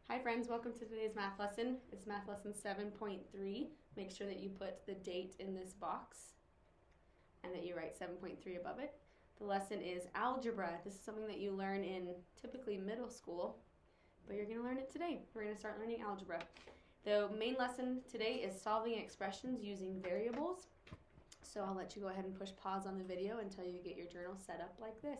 Hi friends, welcome to today's math lesson. It's math lesson 7.3. Make sure that you put the date in this box and that you write 7.3 above it. The lesson is algebra. This is something that you learn in typically middle school, but you're going to learn it today. We're going to start learning algebra. The main lesson today is solving expressions using variables. So I'll let you go ahead and push pause on the video until you get your journal set up like this.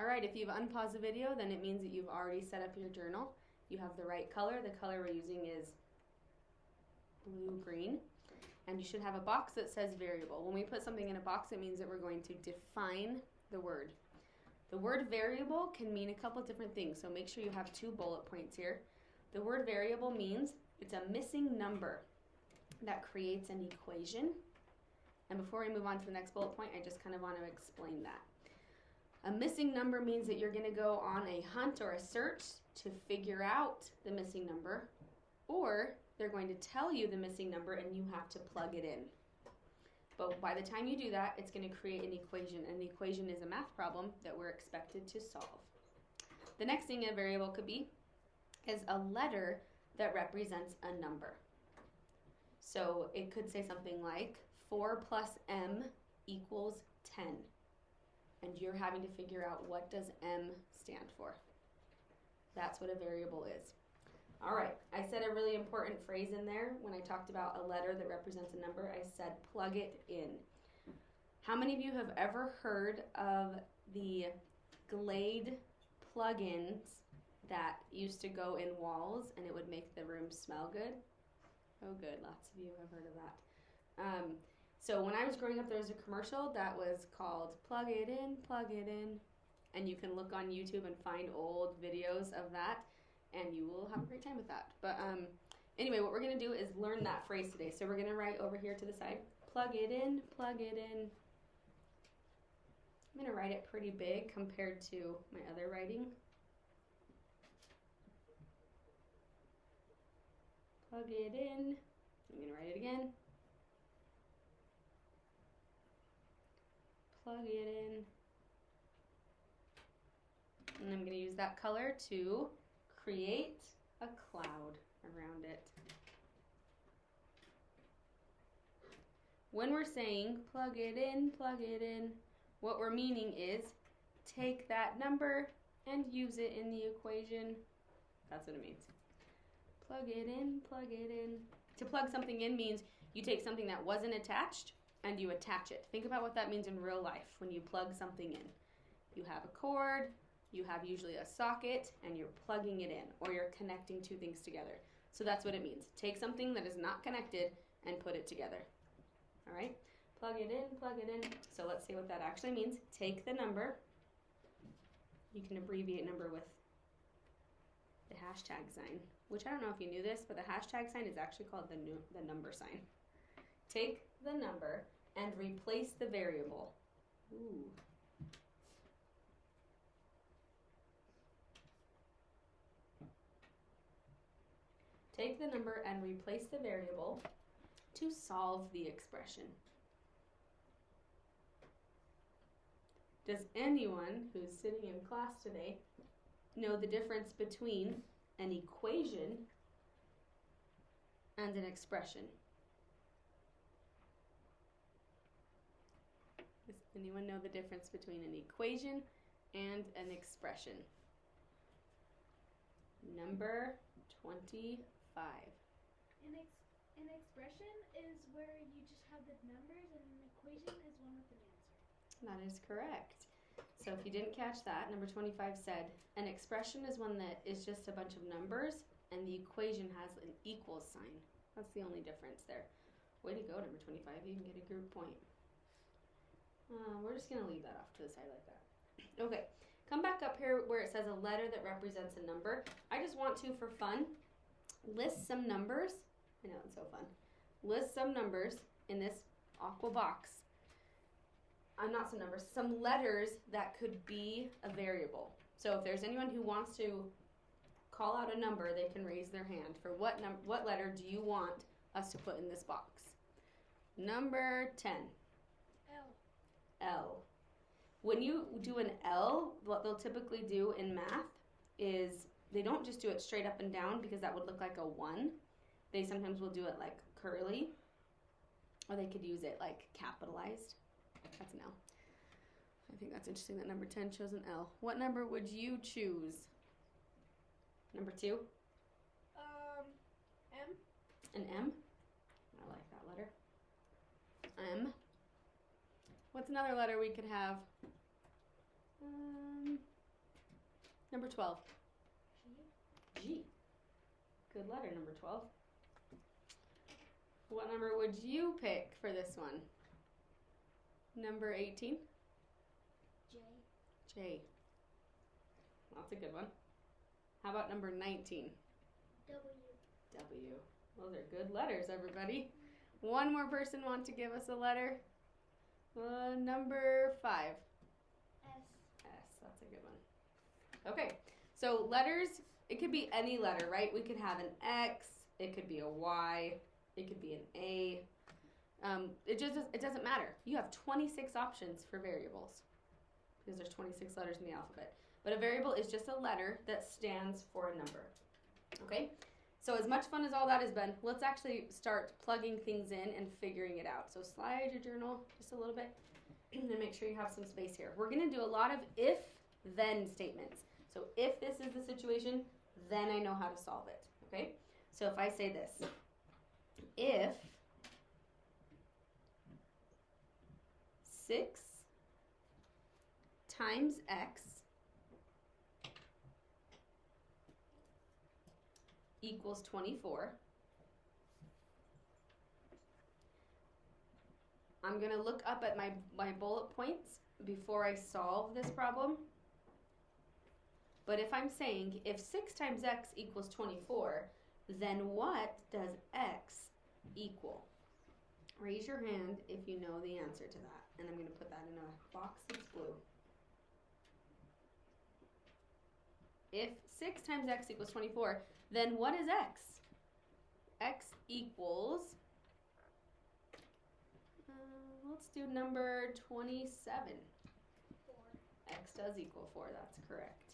Alright, if you've unpaused the video, then it means that you've already set up your journal. You have the right color. The color we're using is blue-green. And you should have a box that says variable. When we put something in a box, it means that we're going to define the word. The word variable can mean a couple different things, so make sure you have 2 bullet points here. The word variable means it's a missing number that creates an equation. And before we move on to the next bullet point, I just kind of want to explain that. A missing number means that you're going to go on a hunt or a search to figure out the missing number, or they're going to tell you the missing number and you have to plug it in. But by the time you do that, it's going to create an equation. An equation is a math problem that we're expected to solve. The next thing a variable could be is a letter that represents a number. So it could say something like 4 plus m equals 10. And you're having to figure out what does m stand for. That's what a variable is. All right, I said a really important phrase in there when I talked about a letter that represents a number. I said plug it in. How many of you have ever heard of the Glade plugins that used to go in walls and it would make the room smell good? Oh good, lots of you have heard of that. So when I was growing up, there was a commercial that was called Plug It In, and you can look on YouTube and find old videos of that, and you will have a great time with that. But anyway, what we're going to do is learn that phrase today. So we're going to write over here to the side, plug it in, plug it in. I'm going to write it pretty big compared to my other writing. Plug it in. I'm going to write it again. Plug it in. And I'm going to use that color to create a cloud around it. When we're saying plug it in, what we're meaning is take that number and use it in the equation. That's what it means. Plug it in, plug it in. To plug something in means you take something that wasn't attached and you attach it. Think about what that means in real life when you plug something in. You have a cord, you have usually a socket, and you're plugging it in, or you're connecting two things together. So that's what it means. Take something that is not connected and put it together. All right? Plug it in, plug it in. So let's see what that actually means. Take the number. You can abbreviate number with the hashtag sign, which I don't know if you knew this, but the hashtag sign is actually called the number sign. Take the number and replace the variable. Ooh. Take the number and replace the variable to solve the expression. Does anyone who's sitting in class today know the difference between an equation and an expression? Does anyone know the difference between an equation and an expression? Number 25. An expression is where you just have the numbers, and an equation is one with an answer. That is correct. So if you didn't catch that, number 25 said, an expression is one that is just a bunch of numbers, and the equation has an equal sign. That's the only difference there. Way to go, number 25. You can get a group point. We're just going to leave that off to the side like that. Okay, come back up here where it says a letter that represents a number. I just want to, for fun, list some numbers. I know, it's so fun. List some numbers in this aqua box. Not some numbers, some letters that could be a variable. So if there's anyone who wants to call out a number, they can raise their hand. For what letter do you want us to put in this box? Number 10. L. L. When you do an L, what they'll typically do in math is they don't just do it straight up and down because that would look like a 1. They sometimes will do it like curly, or they could use it like capitalized. That's an L. I think that's interesting that number 10 shows an L. What number would you choose? Number 2? M. An M? I like that letter. M. What's another letter we could have? Number 12. G. G. Good letter, number 12. What number would you pick for this one? Number 18? J. J. That's a good one. How about number 19? W. W. Those are good letters, everybody. One more person want to give us a letter? Number 5. S. S. That's a good one. Okay, so letters, it could be any letter, right? We could have an X, it could be a Y, it could be an A. It doesn't matter. You have 26 options for variables because there's 26 letters in the alphabet. But a variable is just a letter that stands for a number. Okay? So as much fun as all that has been, let's actually start plugging things in and figuring it out. So slide your journal just a little bit and make sure you have some space here. We're going to do a lot of if-then statements. So if this is the situation, then I know how to solve it. Okay? So if I say this, if 6 times X equals 24. I'm going to look up at my bullet points before I solve this problem. But if I'm saying if 6 times X equals 24, then what does X equal? Raise your hand if you know the answer to that. And I'm going to put that in a box that's blue. If 6 times X equals 24, then what is X? X equals, let's do number 27. 4. X does equal 4, that's correct.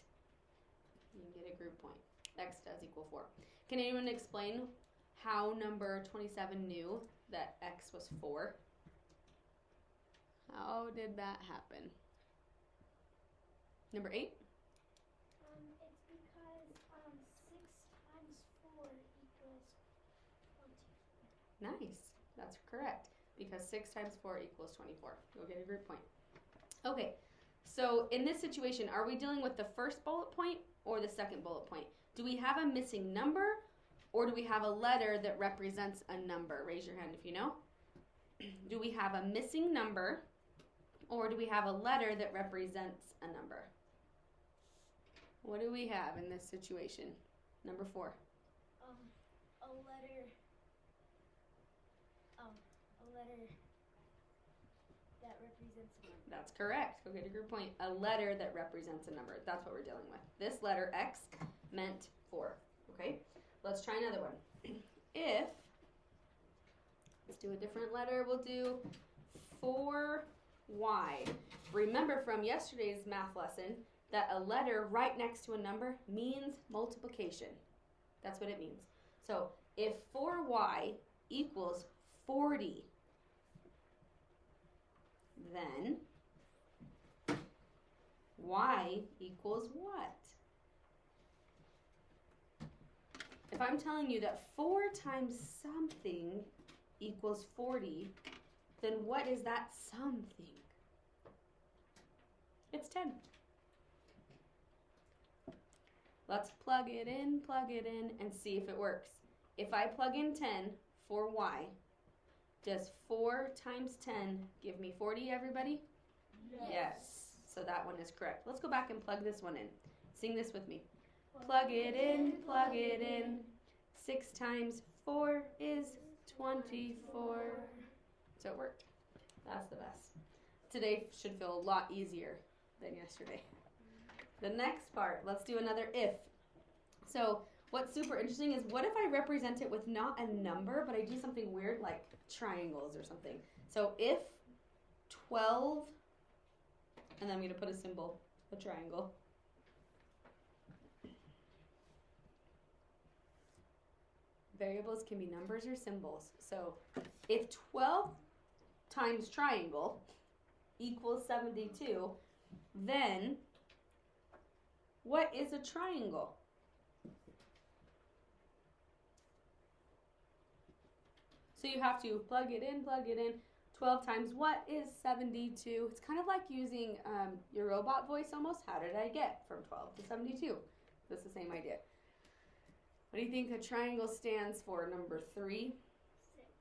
You get a group point. X does equal 4. Can anyone explain how number 27 knew that X was 4? How did that happen? Number 8? It's because 6 times 4 equals 24. Nice. That's correct. Because 6 times 4 equals 24. You'll get a group point. Okay. So in this situation, are we dealing with the first bullet point or the second bullet point? Do we have a missing number or do we have a letter that represents a number? Raise your hand if you know. Do we have a missing number or do we have a letter that represents a number? What do we have in this situation? Number 4. A letter that represents a number. That's correct. Go get a group point. A letter that represents a number. That's what we're dealing with. This letter, X, meant 4. Okay? Let's try another one. If, let's do a different letter. We'll do 4Y. Remember from yesterday's math lesson that a letter right next to a number means multiplication. That's what it means. So if 4Y equals 40, then Y equals what? If I'm telling you that 4 times something equals 40, then what is that something? It's 10. Let's plug it in, and see if it works. If I plug in 10 for Y, does 4 times 10 give me 40, everybody? Yes. So that one is correct. Let's go back and plug this one in. Sing this with me. Plug it in, plug it in. 6 times 4 is 24. So it worked. That's the best. Today should feel a lot easier than yesterday. The next part, let's do another if. So what's super interesting is what if I represent it with not a number, but I do something weird like triangles or something. So if 12, and then I'm going to put a symbol, a triangle. Variables can be numbers or symbols. So if 12 times triangle equals 72, then what is a triangle? So you have to plug it in. 12 times what is 72? It's kind of like using your robot voice almost. How did I get from 12 to 72? That's the same idea. What do you think a triangle stands for, number 3?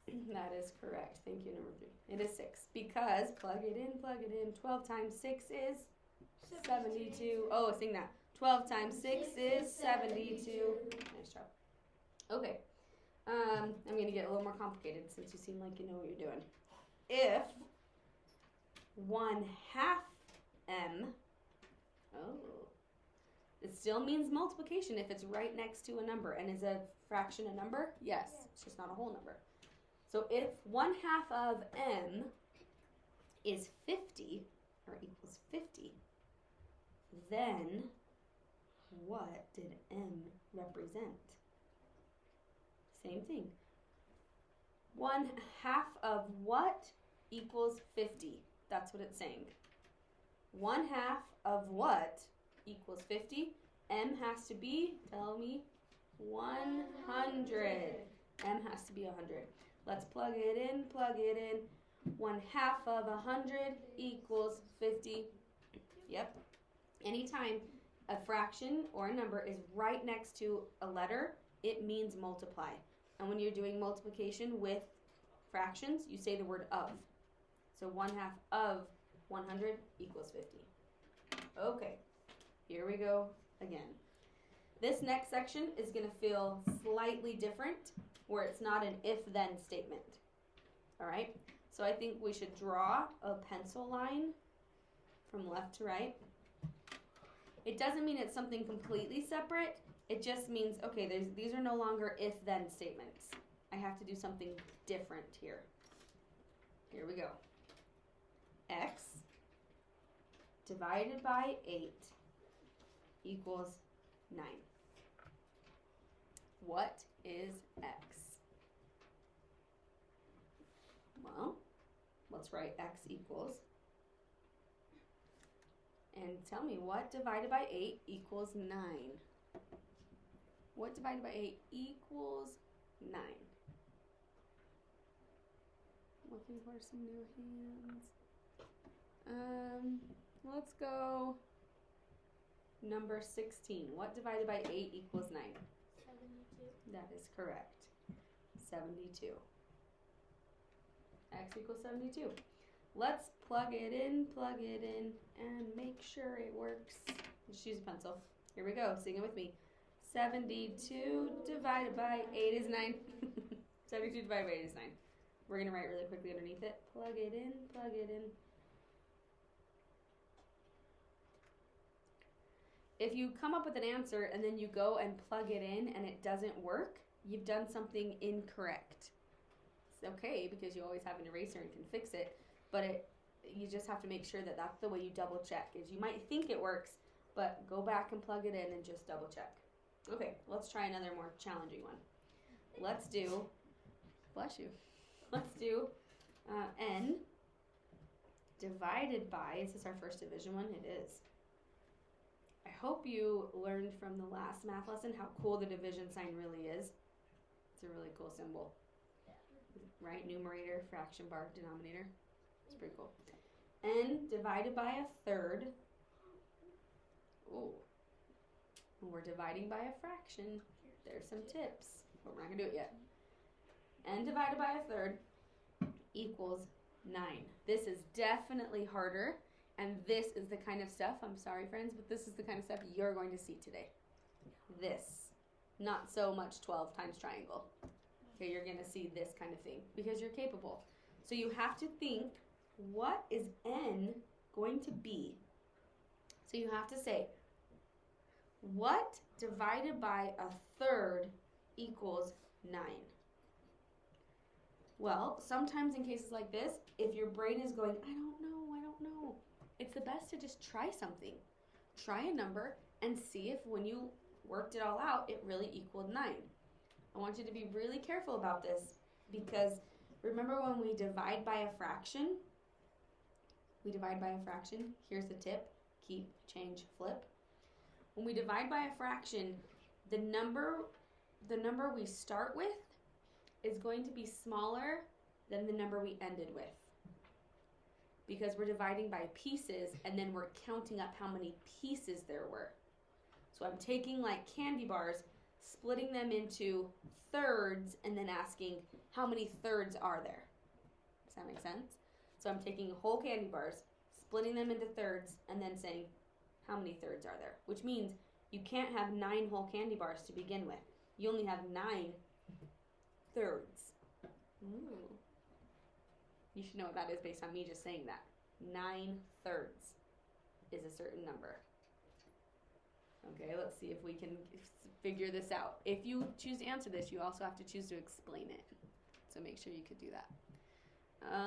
6. That is correct. Thank you, number 3. It is 6 because plug it in. 12 times 6 is 72. Oh, sing that. 12 times 6 is 72. Nice job. Okay. I'm going to get a little more complicated since you seem like you know what you're doing. If 1/2 m, it still means multiplication if it's right next to a number. And is a fraction a number? Yes. It's just not a whole number. So if 1/2 of m is 50, or equals 50, then what did m represent? Same thing. 1/2 of what equals 50? That's what it's saying. 1/2 of what equals 50? M has to be, tell me, 100. M has to be 100. Let's plug it in. 1/2 of 100 equals 50. Yep. Anytime a fraction or a number is right next to a letter, it means multiply. And when you're doing multiplication with fractions, you say the word of. So 1/2 of 100 equals 50. Okay, here we go again. This next section is going to feel slightly different, where it's not an if-then statement. All right, so I think we should draw a pencil line from left to right. It doesn't mean it's something completely separate. It just means, okay, these are no longer if-then statements. I have to do something different here. Here we go. X divided by 8 equals 9. What is X? Well, let's write X equals. And tell me, what divided by 8 equals 9? What divided by 8 equals 9? Looking for some new hands. Let's go number 16. What divided by 8 equals 9? 72. That is correct. 72. X equals 72. Let's plug it in, and make sure it works. Just use a pencil. Here we go. Sing it with me. 72 divided by 8 is 9. 72 divided by 8 is 9. We're going to write really quickly underneath it. Plug it in. If you come up with an answer and then you go and plug it in and it doesn't work, you've done something incorrect. It's okay because you always have an eraser and can fix it, but you just have to make sure that that's the way you double check. Is you might think it works, but go back and plug it in and just double check. Okay, let's try another more challenging one. Let's do, bless you, let's do n divided by, is this our first division one? It is. I hope you learned from the last math lesson how cool the division sign really is. It's a really cool symbol. Right? Numerator, fraction bar, denominator. It's pretty cool. N divided by a third. Ooh. We're dividing by a fraction. There's some tips, but we're not going to do it yet. N divided by a third equals 9. This is definitely harder, and this is the kind of stuff, I'm sorry friends, but this is the kind of stuff you're going to see today. This. Not so much 12 times triangle. Okay, you're going to see this kind of thing because you're capable. So you have to think, what is n going to be? So you have to say, what divided by a third equals 9? Well, sometimes in cases like this, if your brain is going, I don't know, it's the best to just try something. Try a number and see if when you worked it all out, it really equaled 9. I want you to be really careful about this because remember when we divide by a fraction? We divide by a fraction. Here's the tip. Keep, change, flip. When we divide by a fraction, the number we start with is going to be smaller than the number we ended with. Because we're dividing by pieces and then we're counting up how many pieces there were. So I'm taking like candy bars, splitting them into thirds, and then asking how many thirds are there. Does that make sense? So I'm taking whole candy bars, splitting them into thirds, and then saying how many thirds are there. Which means you can't have 9 whole candy bars to begin with. You only have 9 thirds. Ooh. You should know what that is based on me just saying that. 9 thirds is a certain number. Okay, let's see if we can figure this out. If you choose to answer this, you also have to choose to explain it. So make sure you could do that.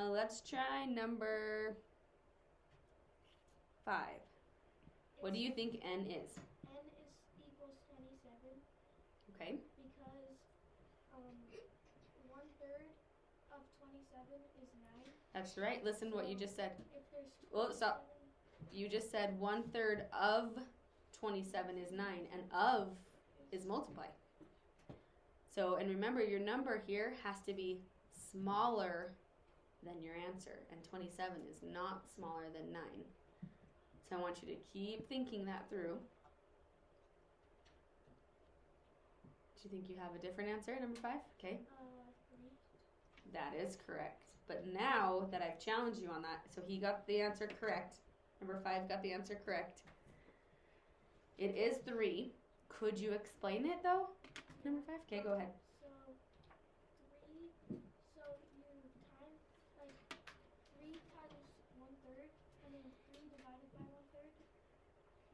Let's try number 5. What do you think n is? N is equals 27. Okay. Because 1/3 of 27 is 9. That's right. Listen to what you just said. If there's 27, Well, stop. You just said 1/3 of 27 is 9, and of is multiply. So, and remember, your number here has to be smaller than your answer, and 27 is not smaller than 9. So I want you to keep thinking that through. Do you think you have a different answer, number 5? Okay. 3. That is correct. But now that I've challenged you on that, so he got the answer correct. Number 5 got the answer correct. It is 3. Could you explain it though? Number 5? Okay, go ahead. So 3. So you time like 3 times 1/3, and then 3 divided by 1/3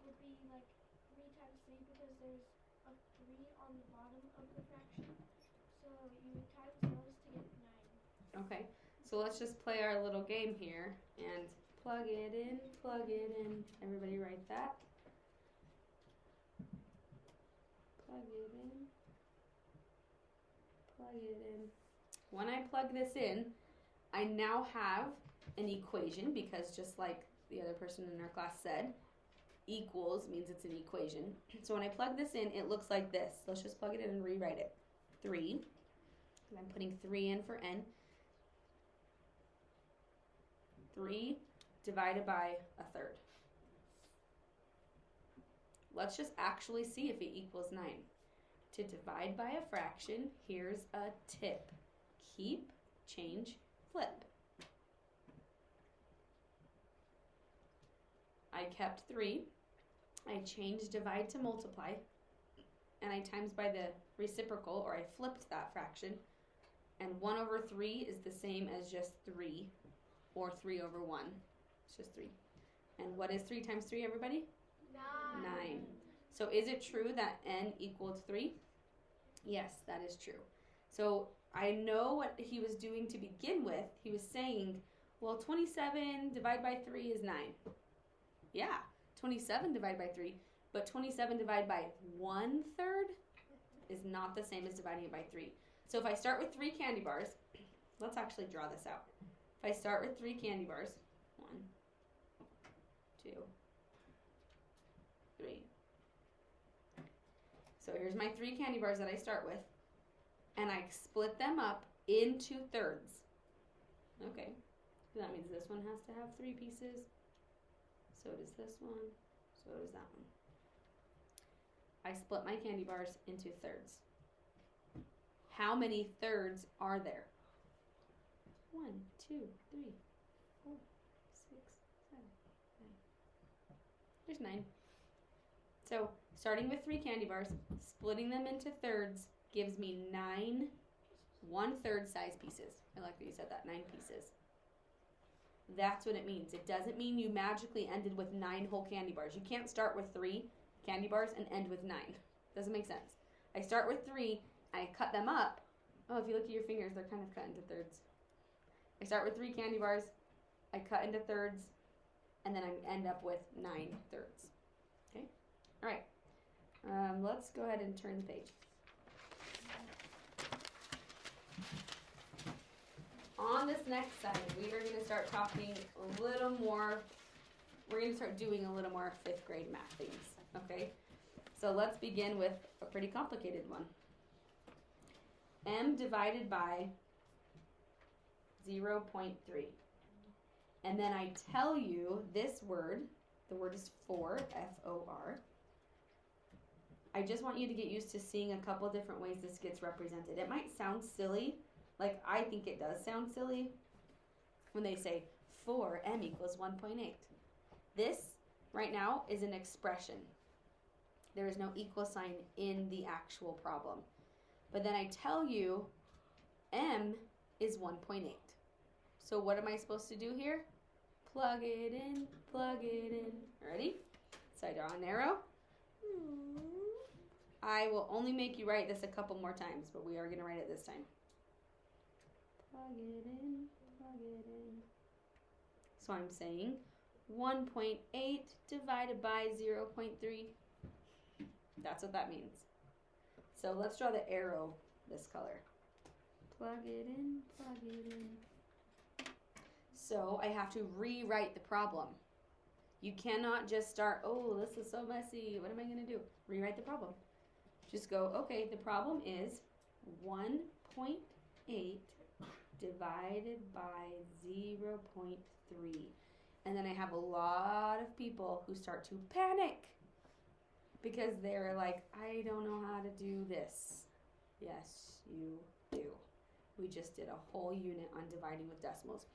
would be like 3 times 3 because there's a 3 on the bottom of the fraction. So you times those to get 9. Okay, so let's just play our little game here and plug it in, plug it in. Everybody write that. Plug it in, plug it in. When I plug this in, I now have an equation because just like the other person in our class said, equals means it's an equation. So when I plug this in, it looks like this. Let's just plug it in and rewrite it. 3, and I'm putting 3 in for n. 3 divided by 1/3. Let's just actually see if it equals 9. To divide by a fraction, here's a tip. Keep, change, flip. I kept 3. I changed divide to multiply. And I times by the reciprocal, or I flipped that fraction. And 1/3 is the same as just 3, or 3/1. It's just 3. And what is 3 times 3, everybody? 9. So is it true that n equaled 3? Yes, that is true. So I know what he was doing to begin with. He was saying, well, 27 divided by 3 is 9. Yeah, 27 divided by 3, but 27 divided by 1/3 is not the same as dividing it by 3. So if I start with 3 candy bars, let's actually draw this out. If I start with 3 candy bars, 1, 2, 3. So here's my 3 candy bars that I start with, and I split them up into thirds. Okay, so that means this one has to have 3 pieces. So does this one. So does that one. I split my candy bars into thirds. How many thirds are there? 1, 2, 3, 4, 6, 7, 9. There's 9. So starting with 3 candy bars, splitting them into thirds gives me 9 1/3 size pieces. I like that you said that, 9 pieces. That's what it means. It doesn't mean you magically ended with 9 whole candy bars. You can't start with 3 candy bars and end with 9. Doesn't make sense. I start with 3, I cut them up. Oh, if you look at your fingers, they're kind of cut into thirds. I start with 3 candy bars, I cut into thirds, and then I end up with 9 thirds. Okay? All right. Let's go ahead and turn the page. On this next side, we are going to start talking a little more, we're going to start doing a little more 5th grade math things, okay? So let's begin with a pretty complicated one. M divided by 0.3. And then I tell you this word, the word is for, F-O-R. I just want you to get used to seeing a couple different ways this gets represented. It might sound silly, like I think it does sound silly, when they say 4 m equals 1.8. This, right now, is an expression. There is no equal sign in the actual problem. But then I tell you m is 1.8. So what am I supposed to do here? Plug it in, plug it in. Ready? So I draw an arrow. I will only make you write this a couple more times, but we are going to write it this time. Plug it in, plug it in. So I'm saying 1.8 divided by 0.3. That's what that means. So let's draw the arrow this color. Plug it in, plug it in. So I have to rewrite the problem. You cannot just start, oh, this is so messy. What am I going to do? Rewrite the problem. Just go, okay, the problem is 1.8 divided by 0.3. And then I have a lot of people who start to panic because they're like, I don't know how to do this. Yes, you do. We just did a whole unit on dividing with decimals.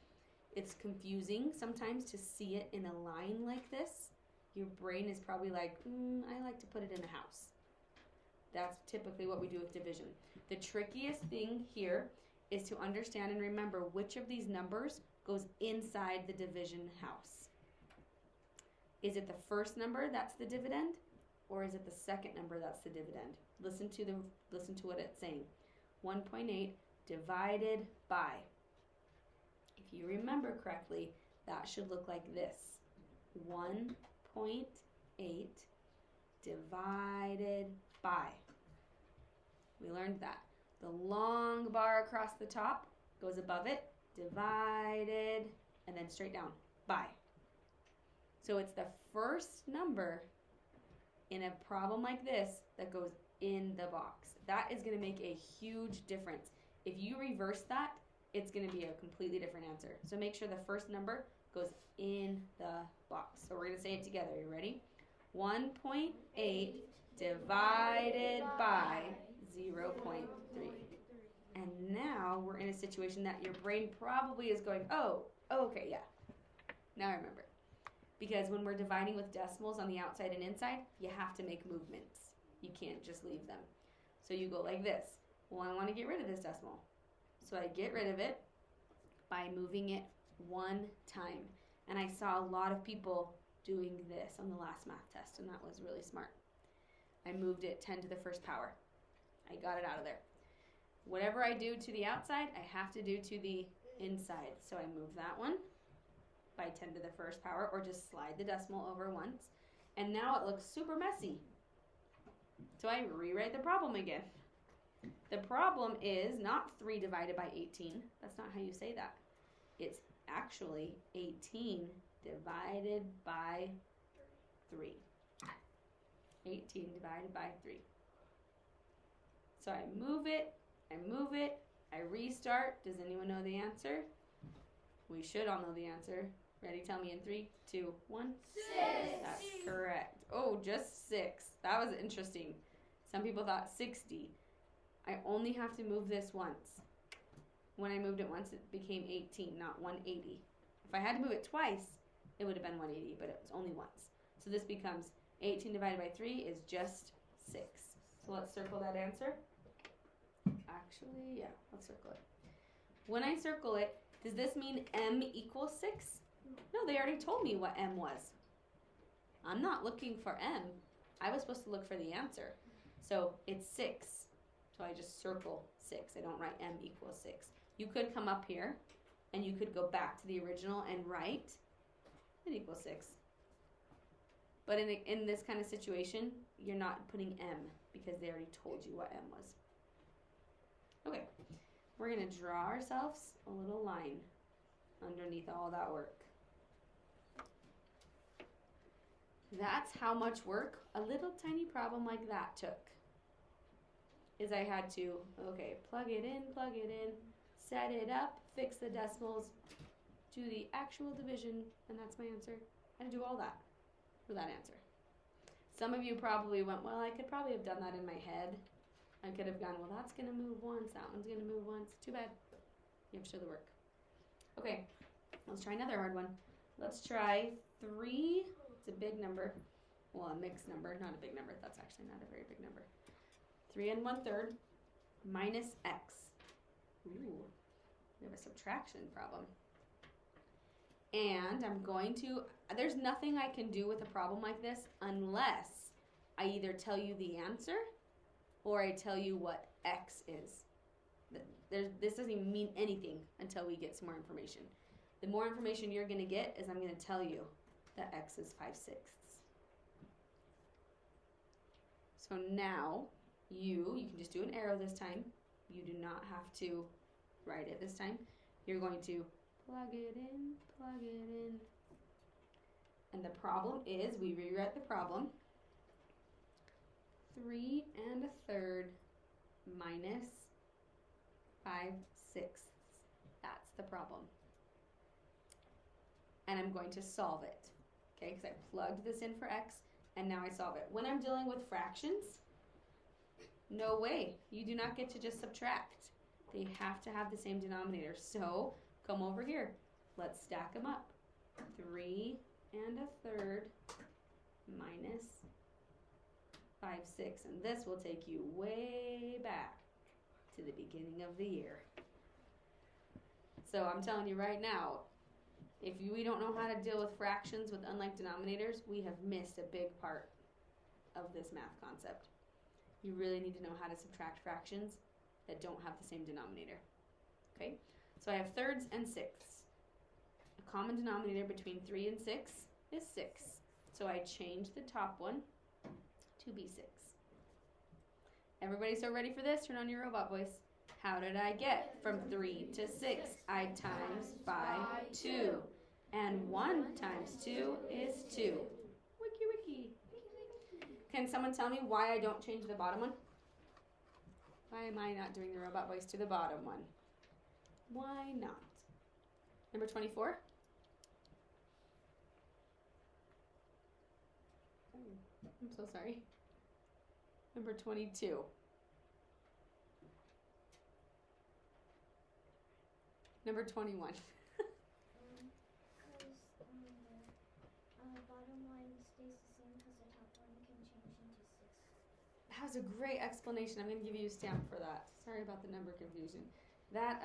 It's confusing sometimes to see it in a line like this. Your brain is probably like, I like to put it in a house. That's typically what we do with division. The trickiest thing here is to understand and remember which of these numbers goes inside the division house. Is it the first number that's the dividend, or is it the second number that's the dividend? Listen to what it's saying. 1.8 divided by. If you remember correctly, that should look like this. 1.8 divided by. We learned that. The long bar across the top goes above it, divided, and then straight down, by. So it's the first number in a problem like this that goes in the box. That is going to make a huge difference. If you reverse that, it's going to be a completely different answer. So make sure the first number goes in the box. So we're going to say it together. You ready? 1.8 divided by 0.3. And now we're in a situation that your brain probably is going, oh, okay, yeah. Now I remember. Because when we're dividing with decimals on the outside and inside, you have to make movements. You can't just leave them. So you go like this. Well, I want to get rid of this decimal. So I get rid of it by moving it one time. And I saw a lot of people doing this on the last math test, and that was really smart. I moved it 10 to the first power. I got it out of there. Whatever I do to the outside, I have to do to the inside. So I move that one by 10 to the first power, or just slide the decimal over once. And now it looks super messy. So I rewrite the problem again. The problem is not 3 divided by 18. That's not how you say that. It's actually 18 divided by 3. 18 divided by 3. So I move it, I restart. Does anyone know the answer? We should all know the answer. Ready? Tell me in 3, 2, 1. 6. That's correct. Oh, just 6. That was interesting. Some people thought 60. I only have to move this once. When I moved it once, it became 18, not 180. If I had to move it twice, it would have been 180, but it was only once. So this becomes 18 divided by 3 is just 6. So let's circle that answer. Actually, yeah, let's circle it. When I circle it, does this mean m equals 6? No, they already told me what m was. I'm not looking for m. I was supposed to look for the answer. So it's 6. So I just circle 6. I don't write m equals 6. You could come up here and you could go back to the original and write it equals 6. But in this kind of situation, you're not putting m because they already told you what m was. Okay, we're going to draw ourselves a little line underneath all that work. That's how much work a little tiny problem like that took. Is I had to, plug it in, set it up, fix the decimals, do the actual division, and that's my answer. I had to do all that for that answer. Some of you probably went, well, I could probably have done that in my head. I could have gone, well, that's going to move once, that one's going to move once. Too bad. You have to show the work. Okay, let's try another hard one. Let's try 3. It's a big number. Well, a mixed number, not a big number. That's actually not a very big number. 3 1/3 minus x. Ooh, we have a subtraction problem. And I'm going to, there's nothing I can do with a problem like this unless I either tell you the answer or I tell you what x is. This doesn't even mean anything until we get some more information. The more information you're going to get is I'm going to tell you that x is 5/6. So now you can just do an arrow this time. You do not have to write it this time. You're going to plug it in. And the problem is, we rewrite the problem. 3 1/3 minus 5/6. That's the problem. And I'm going to solve it. Okay, because I plugged this in for x, and now I solve it. When I'm dealing with fractions, no way. You do not get to just subtract. They have to have the same denominator. So come over here. Let's stack them up. 3 1/3 minus 5/6. And this will take you way back to the beginning of the year. So I'm telling you right now, if we don't know how to deal with fractions with unlike denominators, we have missed a big part of this math concept. You really need to know how to subtract fractions that don't have the same denominator. Okay, so I have thirds and sixths. A common denominator between 3 and 6 is 6. So I change the top one to be 6. Everybody so ready for this? Turn on your robot voice. How did I get from 3 to 6? I times by 2. And 1 times 2 is 2. Wiki. Can someone tell me why I don't change the bottom one? Why am I not doing the robot voice to the bottom one? Why not? Number 24. I'm so sorry. Number 22. Number 21. The bottom line stays the same because the top one can change into 6. That was a great explanation. I'm going to give you a stamp for that. Sorry about the number confusion. That,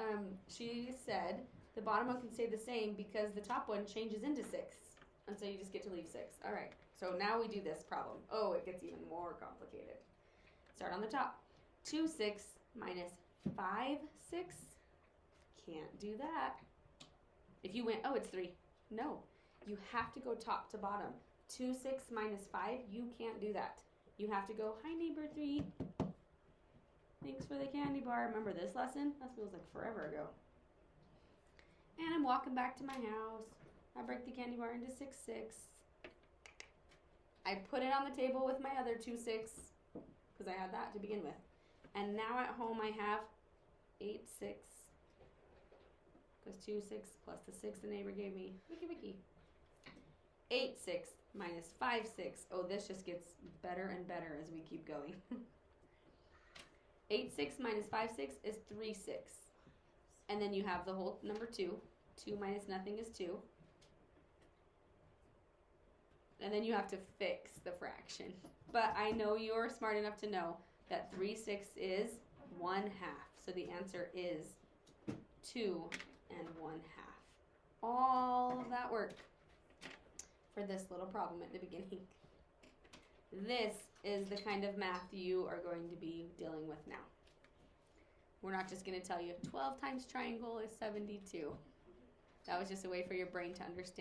she said the bottom one can stay the same because the top one changes into 6. And so you just get to leave 6. All right. So now we do this problem. Oh, it gets even more complicated. Start on the top. 2 6 minus 5 6. Can't do that. If you went, oh, it's 3. No. You have to go top to bottom. 2 6 minus 5, you can't do that. You have to go, hi neighbor 3. Thanks for the candy bar. Remember this lesson? That feels like forever ago. And I'm walking back to my house. I break the candy bar into 6 6. I put it on the table with my other 2 6 because I had that to begin with. And now at home I have 8 6 because 2 6 plus the 6 the neighbor gave me. Wiki. 8 6 minus 5 6. Oh, this just gets better and better as we keep going. 8 6 minus 5 6 is 3 6. And then you have the whole number 2. 2 minus nothing is 2. And then you have to fix the fraction. But I know you're smart enough to know that 3 6 is 1/2. So the answer is 2 1/2. All of that work for this little problem at the beginning. This is the kind of math you are going to be dealing with now. We're not just going to tell you 12 times triangle is 72. That was just a way for your brain to understand